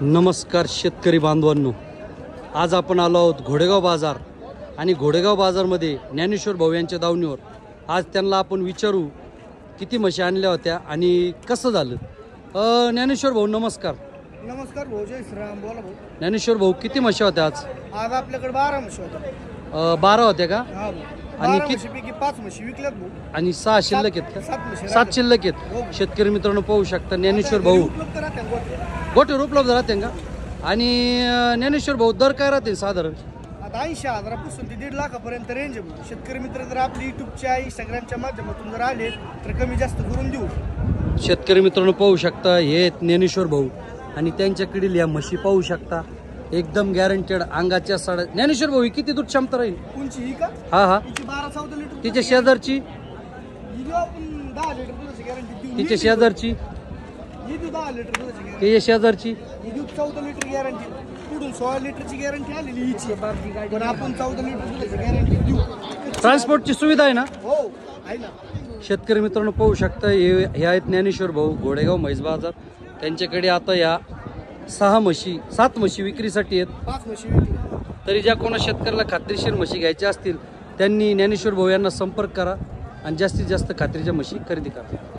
नमस्कार शेतकरी बांधवांनो, आज आपण आलो आहोत घोडेगाव बाजार आणि घोडेगाव बाजारमध्ये ज्ञानेश्वर भाऊ यांच्या दावणीवर आज त्यांना आपण विचारू किती म्हशी आणल्या होत्या आणि कसं झालं. ज्ञानेश्वर भाऊ नमस्कार. नमस्कार भाऊ, जय श्रीराम. बोला भाऊ. ज्ञानेश्वर भाऊ किती म्हशी होत्या आज? आज आपल्याकडे 12 म्हशी होत्या. 12 होत्या का? हा भाऊ. आणि 12 म्हशीपैकी 5 म्हशी विकल्यात भाऊ आणि 6 शिल्लक आहेत का? 7 म्हशी 7 शिल्लक आहेत. शेतकरी मित्रांनो पाहू शकता ज्ञानेश्वर भाऊ उपलब्ध राहत्या गोट्या. गोठ्यावर उपलब्ध राहते का? आणि ज्ञानेश्वर भाऊ दर काय राहते साधारण? आता 80,000पासून ते 1.5 लाखापर्यंत रेंज आहे भाऊ. शेतकरी मित्र जर आपली युट्यूबच्या इंस्टाग्रामच्या माध्यमातून जर आले तर कमी जास्त करून देऊ. शेतकरी मित्रांनो पाहू शकता हे ज्ञानेश्वर भाऊ आणि त्यांच्याकडील या म्हशी पाहू शकता एकदम गॅरंटेड अंगाच्या साड्या. ज्ञानेश्वर भाऊ ही किती दूध क्षमता राहील? कोणची ही का? हा हा. तिची 12-14 लिटर. तिच्या शेजारची? ही देऊ आपण 10 लिटर दुधाची गॅरंटी देऊ. तिच्या शेजारची? ही देऊ 10 लिटर दुधाची गॅरंटी. तिच्या शेजारची? ही देऊ 14 लिटर गॅरंटी. पुढून 16 लिटरची गॅरंटी आलेली हिची. पण आपण 14 लिटर दुधाची गॅरंटी देऊ. ट्रान्सपोर्टची सुविधा आहे ना? हो आहे ना. शेतकरी मित्रांनो पाहू शकता हे आहेत ज्ञानेश्वर भाऊ घोडेगाव म्हैस बाजार. त्यांच्याकडे आता या 7 म्हशी विक्रीसाठी आहेत. 5 म्हशी विकल्या. तरी ज्या कोणा शेतकऱ्याला खात्रीशीर म्हशी घ्यायच्या असतील त्यांनी ज्ञानेश्वर भाऊ यांना संपर्क करा आणि जास्तीत जास्त खात्रीच्या म्हशी खरेदी करा.